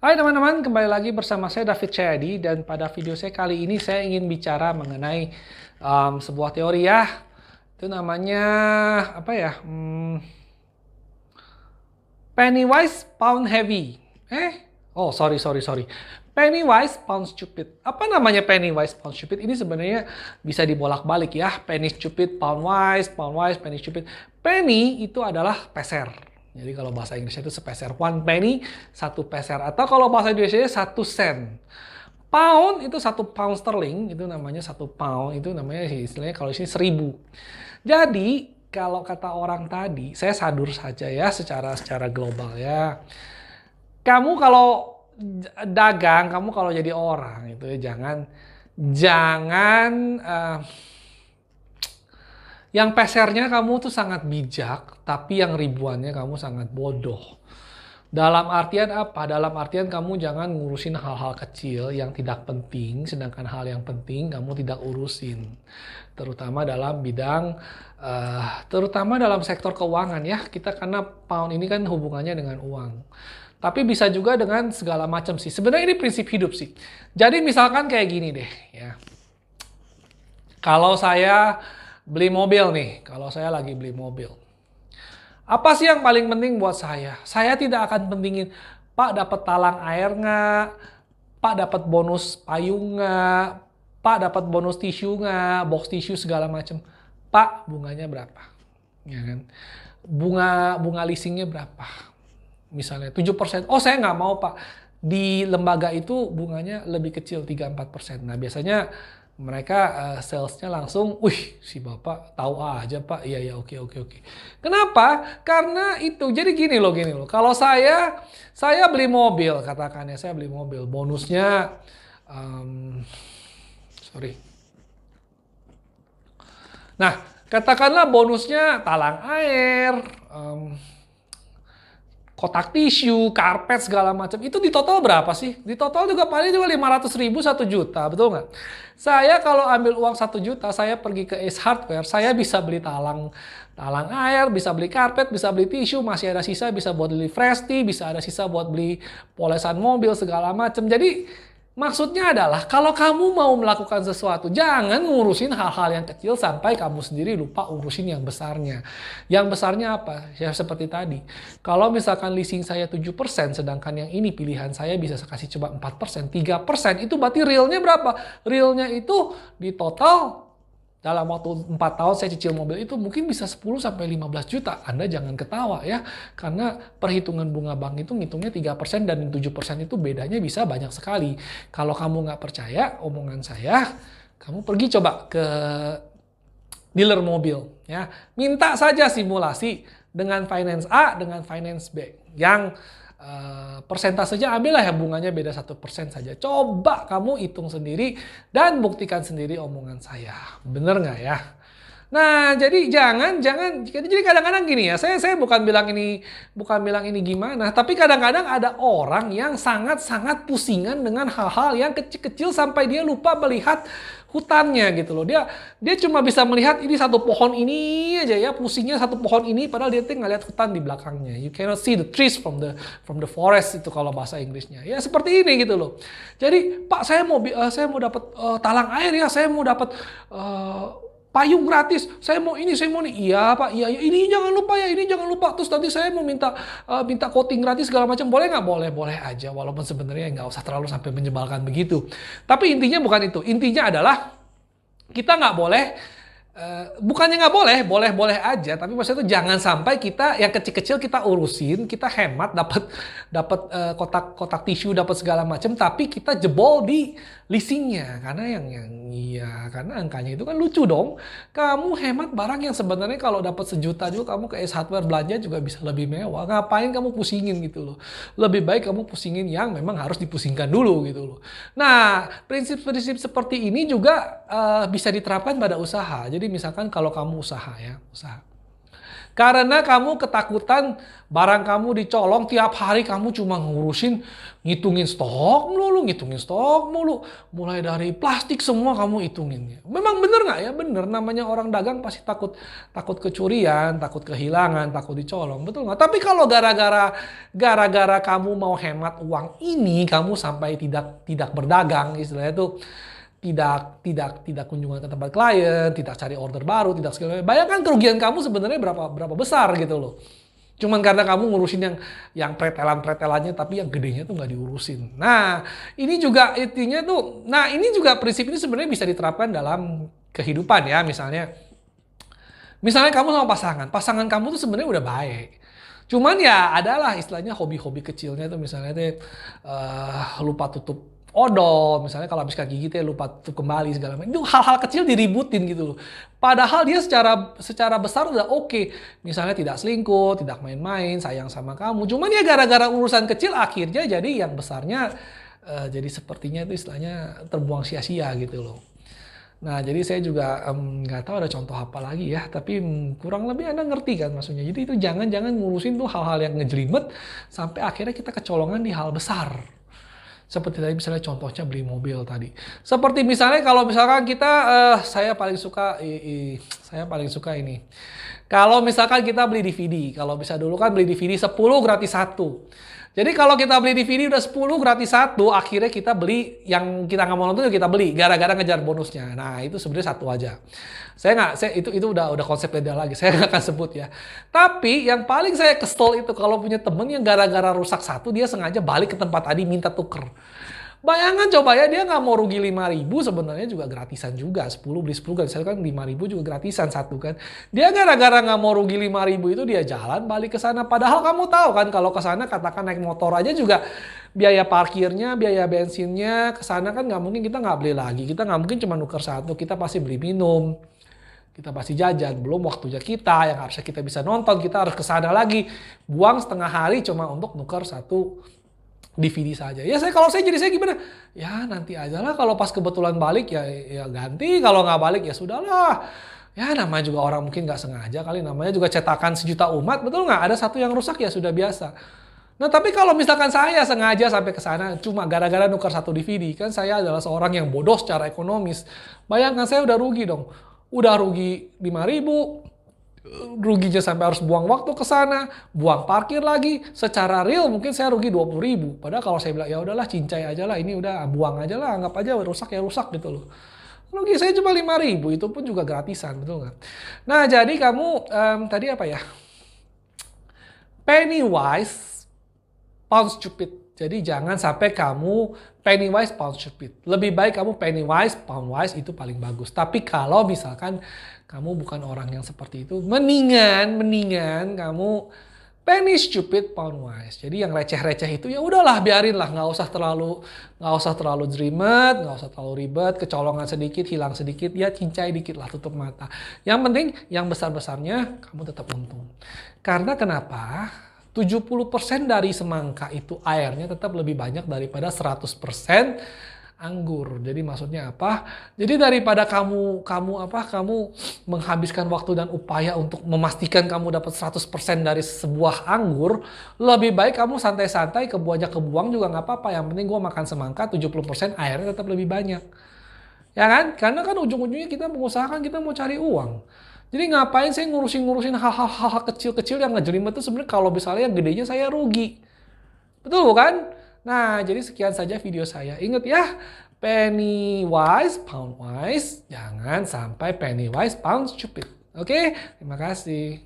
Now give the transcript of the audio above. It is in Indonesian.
Hai teman-teman, kembali lagi bersama saya David Cahyadi dan pada video saya kali ini saya ingin bicara mengenai sebuah teori ya. Itu namanya apa ya? Penny wise pound heavy. Sorry. Penny wise pound stupid. Apa namanya penny wise pound stupid? Ini sebenarnya bisa dibolak-balik ya. Penny stupid, pound wise, penny stupid. Penny itu adalah peser. Jadi kalau bahasa Inggrisnya itu sepeser. One penny, satu peser. Atau kalau bahasa Indonesia satu sen. Pound itu satu pound sterling, itu namanya satu pound, itu namanya istilahnya kalau di sini 1.000. Jadi kalau kata orang tadi, saya sadur saja ya secara global ya. Kamu kalau dagang, kamu kalau jadi orang itu ya jangan yang pesernya kamu tuh sangat bijak, tapi yang ribuannya kamu sangat bodoh. Dalam artian apa? Dalam artian kamu jangan ngurusin hal-hal kecil yang tidak penting, sedangkan hal yang penting kamu tidak urusin. Terutama dalam bidang, terutama dalam sektor keuangan ya. Kita karena pound ini kan hubungannya dengan uang. Tapi bisa juga dengan segala macam sih. Sebenarnya ini prinsip hidup sih. Jadi misalkan kayak gini deh ya. Kalau saya beli mobil nih, kalau saya lagi beli mobil. Apa sih yang paling penting buat saya? Saya tidak akan pentingin, Pak dapat talang air nggak? Pak dapat bonus payung nggak? Pak dapat bonus tisu nggak? Box tisu segala macam. Pak bunganya berapa? Ya kan? Bunga leasingnya berapa? Misalnya 7%. Oh saya nggak mau Pak. Di lembaga itu bunganya lebih kecil 3-4%. Nah biasanya mereka salesnya langsung, wih si bapak tahu aja pak, iya ya oke. Kenapa? Karena itu, jadi gini loh. Kalau saya beli mobil, katakannya saya beli mobil, bonusnya, sorry. Nah katakanlah bonusnya talang air, kotak tisu, karpet segala macam. Itu di total berapa sih? Di total juga paling juga 500.000 1 juta, betul nggak? Saya kalau ambil uang 1 juta, saya pergi ke Ace Hardware, saya bisa beli talang air, bisa beli karpet, bisa beli tisu, masih ada sisa bisa buat beli fresh tea, bisa ada sisa buat beli polesan mobil segala macam. Jadi maksudnya adalah kalau kamu mau melakukan sesuatu, jangan ngurusin hal-hal yang kecil sampai kamu sendiri lupa urusin yang besarnya. Yang besarnya apa? Ya seperti tadi. Kalau misalkan leasing saya 7%, sedangkan yang ini pilihan saya bisa kasih coba 4%, 3%, itu berarti realnya berapa? Realnya itu di total dalam waktu 4 tahun saya cicil mobil itu mungkin bisa 10-15 juta. Anda jangan ketawa ya. Karena perhitungan bunga bank itu ngitungnya 3% dan 7% itu bedanya bisa banyak sekali. Kalau kamu nggak percaya omongan saya, kamu pergi coba ke dealer mobil. Ya. Minta saja simulasi dengan finance A, dengan finance B. Yang persentasenya ambillah ya bunganya beda 1% saja. Coba kamu hitung sendiri dan buktikan sendiri omongan saya. Bener nggak ya? Nah, jadi jadi kadang-kadang gini ya, saya bukan bilang ini gimana, tapi kadang-kadang ada orang yang sangat-sangat pusingan dengan hal-hal yang kecil-kecil sampai dia lupa melihat hutannya gitu loh. Dia cuma bisa melihat ini satu pohon ini aja ya, pusingnya satu pohon ini padahal dia tuh ngeliat hutan di belakangnya. You cannot see the trees from the forest itu kalau bahasa Inggrisnya. Ya seperti ini gitu loh. Jadi, Pak saya mau dapat talang air ya, saya mau dapat payung gratis, saya mau ini. Iya pak, iya, ini jangan lupa ya, ini jangan lupa. Terus nanti saya mau minta coating gratis segala macam, boleh nggak? Boleh aja, walaupun sebenarnya nggak usah terlalu sampai menyebalkan begitu. Tapi intinya bukan itu, intinya adalah kita nggak boleh, bukannya nggak boleh, boleh aja, tapi maksudnya itu jangan sampai kita yang kecil-kecil kita urusin, kita hemat, dapat kotak tisu, dapat segala macam, tapi kita jebol di leasingnya, karena angkanya itu kan lucu dong. Kamu hemat barang yang sebenarnya kalau dapat 1 juta juga kamu ke Ace Hardware belanja juga bisa lebih mewah. Ngapain kamu pusingin gitu loh? Lebih baik kamu pusingin yang memang harus dipusingkan dulu gitu loh. Nah, prinsip-prinsip seperti ini juga bisa diterapkan pada usaha. Jadi misalkan kalau kamu usaha. Karena kamu ketakutan barang kamu dicolong, tiap hari kamu cuma ngurusin ngitungin stok mulu, ngitungin stok mulu. Mulai dari plastik semua kamu hitungin. Memang bener nggak ya? Bener, namanya orang dagang pasti takut kecurian, takut kehilangan, takut dicolong. Betul nggak? Tapi kalau gara-gara kamu mau hemat uang ini, kamu sampai tidak berdagang, istilahnya itu tidak kunjungan ke tempat klien, tidak cari order baru, tidak segala. Bayangkan kerugian kamu sebenarnya berapa besar gitu loh. Cuman karena kamu ngurusin yang pretelan-pretelannya, tapi yang gedenya tuh nggak diurusin. Nah, ini juga intinya tuh, ini juga prinsip ini sebenarnya bisa diterapkan dalam kehidupan ya. Misalnya kamu sama pasangan kamu tuh sebenarnya udah baik. Cuman ya adalah istilahnya hobi-hobi kecilnya tuh, misalnya tuh lupa tutup odol, misalnya kalau habis gigi teh lupa tutup kembali segala macam. Itu hal-hal kecil diributin gitu loh. Padahal dia secara besar udah oke. Misalnya tidak selingkuh, tidak main-main, sayang sama kamu. Cuman ya gara-gara urusan kecil akhirnya jadi yang besarnya jadi sepertinya itu istilahnya terbuang sia-sia gitu loh. Nah, jadi saya juga nggak tahu ada contoh apa lagi ya, tapi kurang lebih Anda ngerti kan maksudnya. Jadi itu jangan ngurusin tuh hal-hal yang ngejelimet sampai akhirnya kita kecolongan di hal besar. Seperti tadi misalnya contohnya beli mobil tadi. Seperti misalnya kalau misalkan kita, saya paling suka ini. Kalau misalkan kita beli DVD, kalau bisa dulu kan beli DVD 10 gratis 1. Jadi kalau kita beli DVD udah 10 gratis 1, akhirnya kita beli yang kita nggak mau nonton kita beli gara-gara ngejar bonusnya. Nah, itu sebenarnya satu aja. Itu udah konsep beda lagi. Saya nggak akan sebut ya. Tapi yang paling saya kesel itu kalau punya temen yang gara-gara rusak satu dia sengaja balik ke tempat tadi minta tuker. Bayangkan coba ya, dia nggak mau rugi 5.000, sebenarnya juga gratisan juga. 10 beli 10 gratisan kan 5.000 juga gratisan satu kan. Dia gara-gara nggak mau rugi 5.000 itu dia jalan balik ke sana. Padahal kamu tahu kan kalau ke sana katakan naik motor aja juga biaya parkirnya, biaya bensinnya, ke sana kan nggak mungkin kita nggak beli lagi. Kita nggak mungkin cuma nuker satu, kita pasti beli minum. Kita pasti jajan, belum waktunya kita yang harusnya kita bisa nonton, kita harus ke sana lagi. Buang setengah hari cuma untuk nuker satu DVD saja. Ya kalau saya gimana? Ya nanti aja lah, kalau pas kebetulan balik ya ganti, kalau nggak balik ya sudahlah. Ya namanya juga orang mungkin nggak sengaja kali, namanya juga cetakan sejuta umat, betul nggak? Ada satu yang rusak ya sudah biasa. Nah tapi kalau misalkan saya sengaja sampai ke sana cuma gara-gara nukar satu DVD, kan saya adalah seorang yang bodoh secara ekonomis. Bayangkan saya udah rugi dong. Udah rugi 5.000, ruginya sampai harus buang waktu ke sana, buang parkir lagi. Secara real mungkin saya rugi 20.000. Padahal kalau saya bilang ya udahlah cincai aja lah, ini udah buang aja lah, anggap aja rusak ya rusak gitu loh. Rugi saya cuma 5.000, itu pun juga gratisan, betul nggak? Nah jadi kamu tadi apa ya? Penny wise, pound stupid. Jadi jangan sampai kamu penny wise, pound stupid. Lebih baik kamu penny wise, pound wise, itu paling bagus. Tapi kalau misalkan kamu bukan orang yang seperti itu, mendingan kamu penny stupid, pound wise. Jadi yang receh-receh itu ya udahlah biarin lah, nggak usah terlalu jerimet, nggak usah terlalu ribet, kecolongan sedikit, hilang sedikit, ya cincai dikit lah, tutup mata. Yang penting yang besar-besarnya kamu tetap untung. Karena kenapa? 70% dari semangka itu airnya tetap lebih banyak daripada 100% anggur. Jadi maksudnya apa? Jadi daripada kamu menghabiskan waktu dan upaya untuk memastikan kamu dapat 100% dari sebuah anggur, lebih baik kamu santai-santai, kebuang juga nggak apa-apa. Yang penting gue makan semangka 70% airnya tetap lebih banyak. Ya kan? Karena kan ujung-ujungnya kita mengusahakan, kita mau cari uang. Jadi ngapain saya ngurusin hal-hal kecil-kecil yang ngejelimet itu sebenarnya kalau misalnya yang gedenya saya rugi. Betul bukan? Nah, jadi sekian saja video saya. Ingat ya, penny wise, pound wise. Jangan sampai penny wise, pound stupid. Oke? Terima kasih.